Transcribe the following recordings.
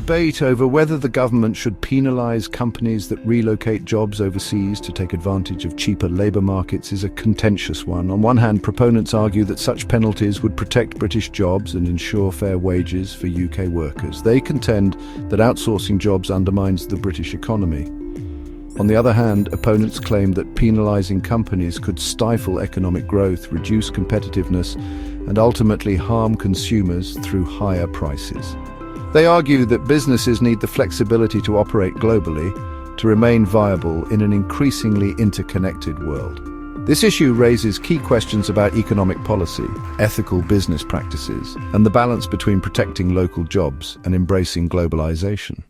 debate over whether the government should penalise companies that relocate jobs overseas to take advantage of cheaper labour markets is a contentious one. On one hand, proponents argue that such penalties would protect British jobs and ensure fair wages for UK workers. They contend that outsourcing jobs undermines the British economy. On the other hand, opponents claim that penalising companies could stifle economic growth, reduce competitiveness, and ultimately harm consumers through higher prices. They argue that businesses need the flexibility to operate globally to remain viable in an increasingly interconnected world. This issue raises key questions about economic policy, ethical business practices, and the balance between protecting local jobs and embracing globalization.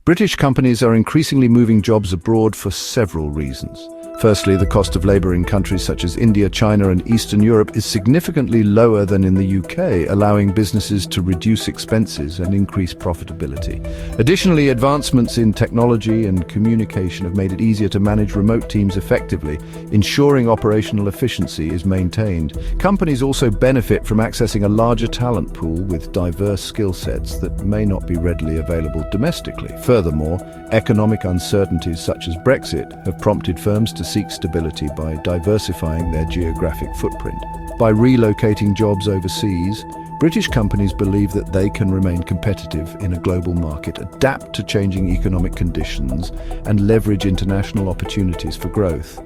British companies are increasingly moving jobs abroad for several reasons. Firstly, the cost of labour in countries such as India, China and Eastern Europe is significantly lower than in the UK, allowing businesses to reduce expenses and increase profitability. Additionally, advancements in technology and communication have made it easier to manage remote teams effectively, ensuring operational efficiency is maintained. Companies also benefit from accessing a larger talent pool with diverse skill sets that may not be readily available domestically. Furthermore, economic uncertainties such as Brexit have prompted firms to seek stability by diversifying their geographic footprint. By relocating jobs overseas, British companies believe that they can remain competitive in a global market, adapt to changing economic conditions, and leverage international opportunities for growth.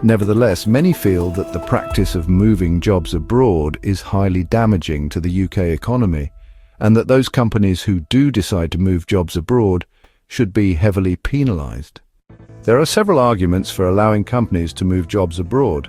Nevertheless, many feel that the practice of moving jobs abroad is highly damaging to the UK economy, and that those companies who do decide to move jobs abroad should be heavily penalised. There are several arguments for allowing companies to move jobs abroad.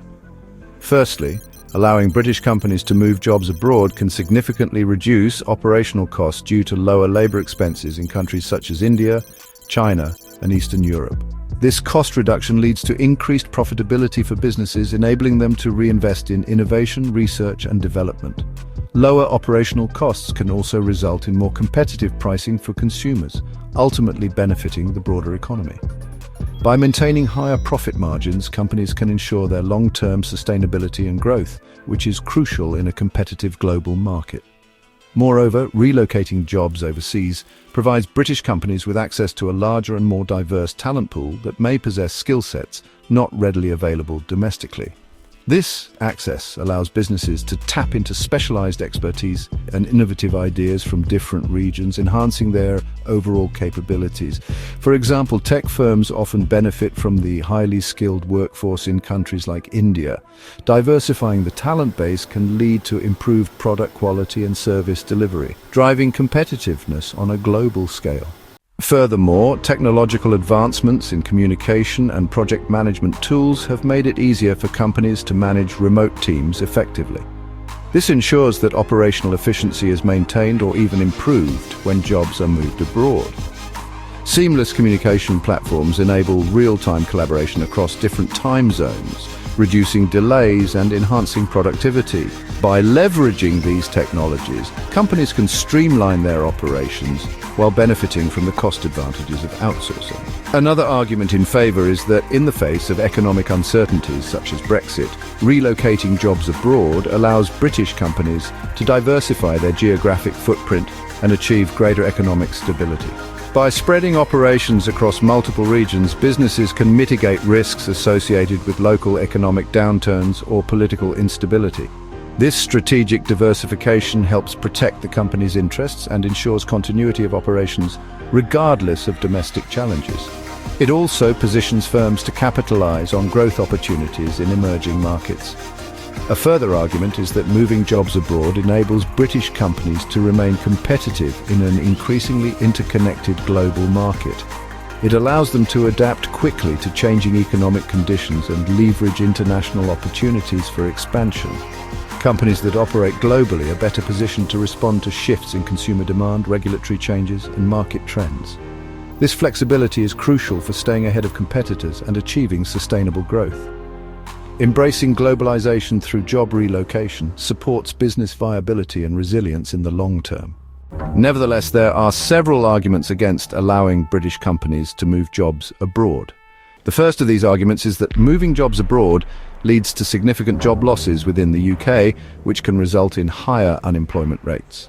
Firstly, allowing British companies to move jobs abroad can significantly reduce operational costs due to lower labour expenses in countries such as India, China, and Eastern Europe. This cost reduction leads to increased profitability for businesses, enabling them to reinvest in innovation, research, and development. Lower operational costs can also result in more competitive pricing for consumers, ultimately benefiting the broader economy. By maintaining higher profit margins, companies can ensure their long-term sustainability and growth, which is crucial in a competitive global market. Moreover, relocating jobs overseas provides British companies with access to a larger and more diverse talent pool that may possess skill sets not readily available domestically. This access allows businesses to tap into specialized expertise and innovative ideas from different regions, enhancing their overall capabilities. For example, tech firms often benefit from the highly skilled workforce in countries like India. Diversifying the talent base can lead to improved product quality and service delivery, driving competitiveness on a global scale. Furthermore, technological advancements in communication and project management tools have made it easier for companies to manage remote teams effectively. This ensures that operational efficiency is maintained or even improved when jobs are moved abroad. Seamless communication platforms enable real-time collaboration across different time zones, reducing delays and enhancing productivity. By leveraging these technologies, companies can streamline their operations while benefiting from the cost advantages of outsourcing. Another argument in favour is that in the face of economic uncertainties such as Brexit, relocating jobs abroad allows British companies to diversify their geographic footprint and achieve greater economic stability. By spreading operations across multiple regions, businesses can mitigate risks associated with local economic downturns or political instability. This strategic diversification helps protect the company's interests and ensures continuity of operations regardless of domestic challenges. It also positions firms to capitalize on growth opportunities in emerging markets. A further argument is that moving jobs abroad enables British companies to remain competitive in an increasingly interconnected global market. It allows them to adapt quickly to changing economic conditions and leverage international opportunities for expansion. Companies that operate globally are better positioned to respond to shifts in consumer demand, regulatory changes, and market trends. This flexibility is crucial for staying ahead of competitors and achieving sustainable growth. Embracing globalization through job relocation supports business viability and resilience in the long term. Nevertheless, there are several arguments against allowing British companies to move jobs abroad. The first of these arguments is that moving jobs abroad leads to significant job losses within the UK, which can result in higher unemployment rates.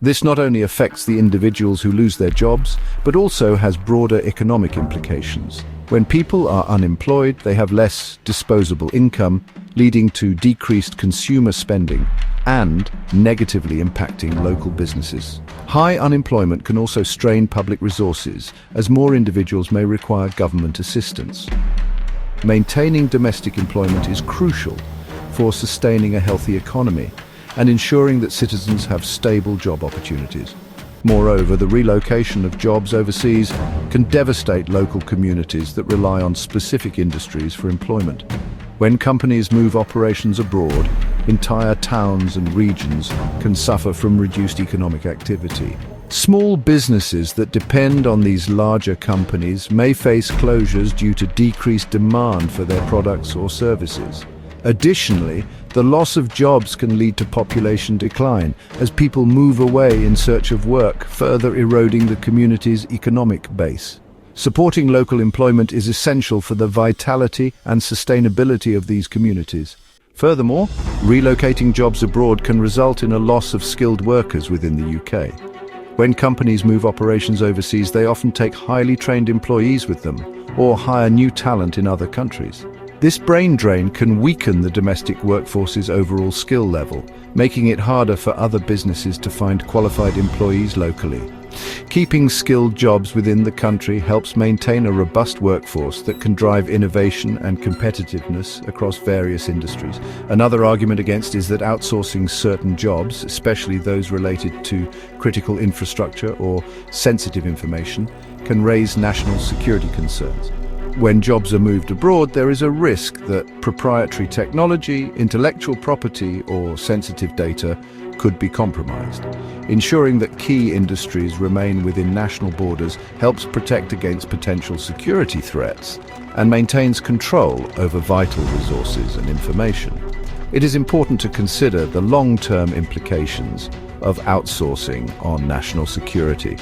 This not only affects the individuals who lose their jobs, but also has broader economic implications. When people are unemployed, they have less disposable income, leading to decreased consumer spending and negatively impacting local businesses. High unemployment can also strain public resources, as more individuals may require government assistance. Maintaining domestic employment is crucial for sustaining a healthy economy and ensuring that citizens have stable job opportunities. Moreover, the relocation of jobs overseas can devastate local communities that rely on specific industries for employment. When companies move operations abroad, entire towns and regions can suffer from reduced economic activity. Small businesses that depend on these larger companies may face closures due to decreased demand for their products or services. Additionally, the loss of jobs can lead to population decline as people move away in search of work, further eroding the community's economic base. Supporting local employment is essential for the vitality and sustainability of these communities. Furthermore, relocating jobs abroad can result in a loss of skilled workers within the UK. When companies move operations overseas, they often take highly trained employees with them or hire new talent in other countries. This brain drain can weaken the domestic workforce's overall skill level, making it harder for other businesses to find qualified employees locally. Keeping skilled jobs within the country helps maintain a robust workforce that can drive innovation and competitiveness across various industries. Another argument against is that outsourcing certain jobs, especially those related to critical infrastructure or sensitive information, can raise national security concerns. When jobs are moved abroad, there is a risk that proprietary technology, intellectual property, or sensitive data could be compromised. Ensuring that key industries remain within national borders helps protect against potential security threats and maintains control over vital resources and information. It is important to consider the long-term implications of outsourcing on national security.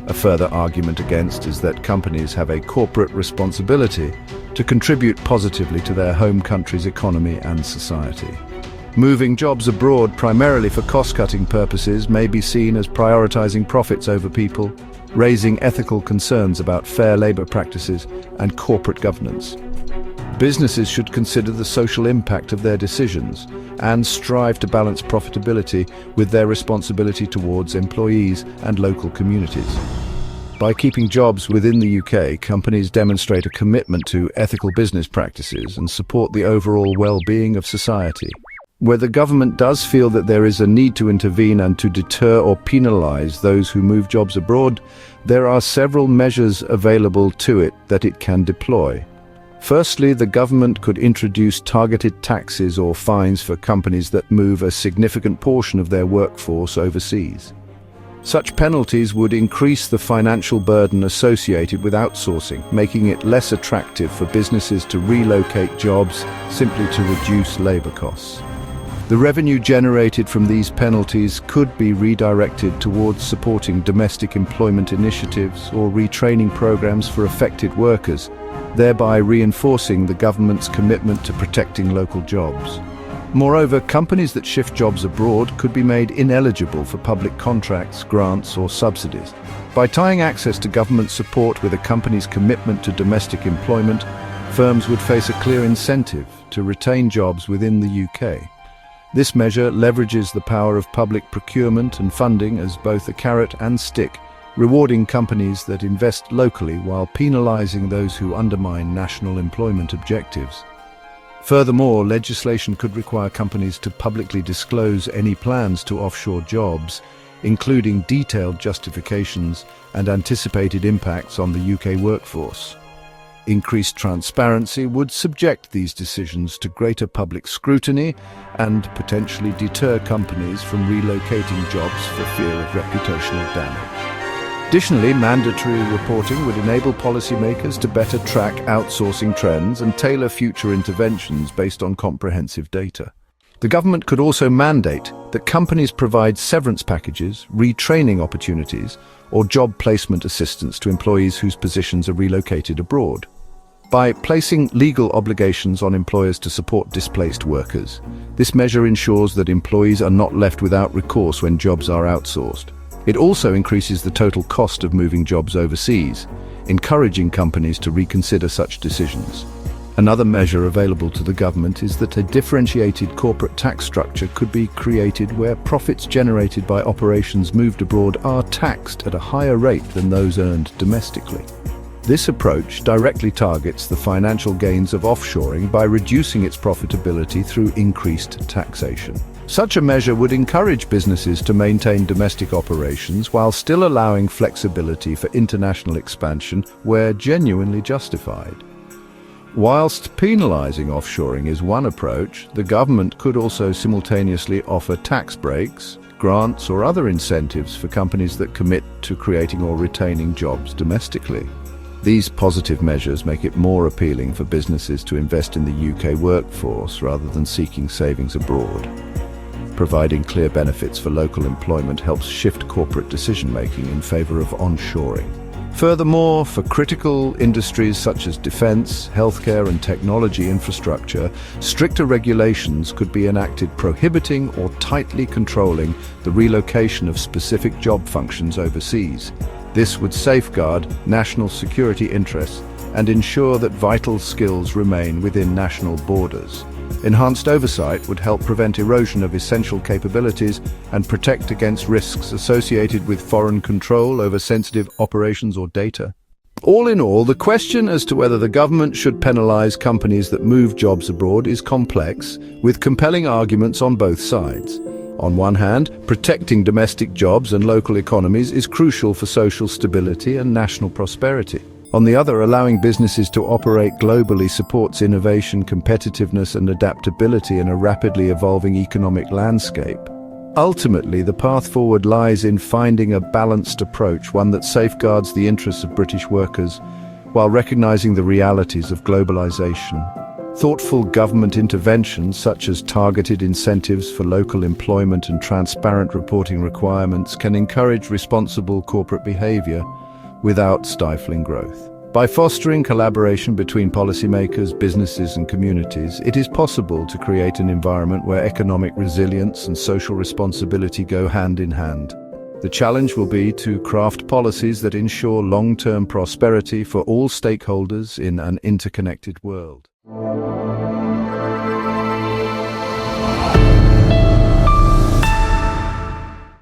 A further argument against is that companies have a corporate responsibility to contribute positively to their home country's economy and society. Moving jobs abroad primarily for cost-cutting purposes may be seen as prioritizing profits over people, raising ethical concerns about fair labor practices and corporate governance. Businesses should consider the social impact of their decisions and strive to balance profitability with their responsibility towards employees and local communities. By keeping jobs within the UK, companies demonstrate a commitment to ethical business practices and support the overall well-being of society. Where the government does feel that there is a need to intervene and to deter or penalise those who move jobs abroad, there are several measures available to it that it can deploy. Firstly, the government could introduce targeted taxes or fines for companies that move a significant portion of their workforce overseas. Such penalties would increase the financial burden associated with outsourcing, making it less attractive for businesses to relocate jobs simply to reduce labor costs. The revenue generated from these penalties could be redirected towards supporting domestic employment initiatives or retraining programs for affected workers, thereby reinforcing the government's commitment to protecting local jobs. Moreover, companies that shift jobs abroad could be made ineligible for public contracts, grants, or subsidies. By tying access to government support with a company's commitment to domestic employment, firms would face a clear incentive to retain jobs within the UK. This measure leverages the power of public procurement and funding as both a carrot and stick, rewarding companies that invest locally while penalising those who undermine national employment objectives. Furthermore, legislation could require companies to publicly disclose any plans to offshore jobs, including detailed justifications and anticipated impacts on the UK workforce. Increased transparency would subject these decisions to greater public scrutiny and potentially deter companies from relocating jobs for fear of reputational damage. Additionally, mandatory reporting would enable policymakers to better track outsourcing trends and tailor future interventions based on comprehensive data. The government could also mandate that companies provide severance packages, retraining opportunities, or job placement assistance to employees whose positions are relocated abroad. By placing legal obligations on employers to support displaced workers, this measure ensures that employees are not left without recourse when jobs are outsourced. It also increases the total cost of moving jobs overseas, encouraging companies to reconsider such decisions. Another measure available to the government is that a differentiated corporate tax structure could be created where profits generated by operations moved abroad are taxed at a higher rate than those earned domestically. This approach directly targets the financial gains of offshoring by reducing its profitability through increased taxation. Such a measure would encourage businesses to maintain domestic operations while still allowing flexibility for international expansion where genuinely justified. Whilst penalising offshoring is one approach, the government could also simultaneously offer tax breaks, grants or other incentives for companies that commit to creating or retaining jobs domestically. These positive measures make it more appealing for businesses to invest in the UK workforce rather than seeking savings abroad. Providing clear benefits for local employment helps shift corporate decision-making in favour of onshoring. Furthermore, for critical industries such as defence, healthcare and technology infrastructure, stricter regulations could be enacted prohibiting or tightly controlling the relocation of specific job functions overseas. This would safeguard national security interests and ensure that vital skills remain within national borders. Enhanced oversight would help prevent erosion of essential capabilities and protect against risks associated with foreign control over sensitive operations or data. All in all, the question as to whether the government should penalise companies that move jobs abroad is complex, with compelling arguments on both sides. On one hand, protecting domestic jobs and local economies is crucial for social stability and national prosperity. On the other, allowing businesses to operate globally supports innovation, competitiveness and adaptability in a rapidly evolving economic landscape. Ultimately, the path forward lies in finding a balanced approach, one that safeguards the interests of British workers while recognizing the realities of globalization. Thoughtful government interventions such as targeted incentives for local employment and transparent reporting requirements can encourage responsible corporate behavior without stifling growth. By fostering collaboration between policymakers, businesses and communities, it is possible to create an environment where economic resilience and social responsibility go hand in hand. The challenge will be to craft policies that ensure long-term prosperity for all stakeholders in an interconnected world.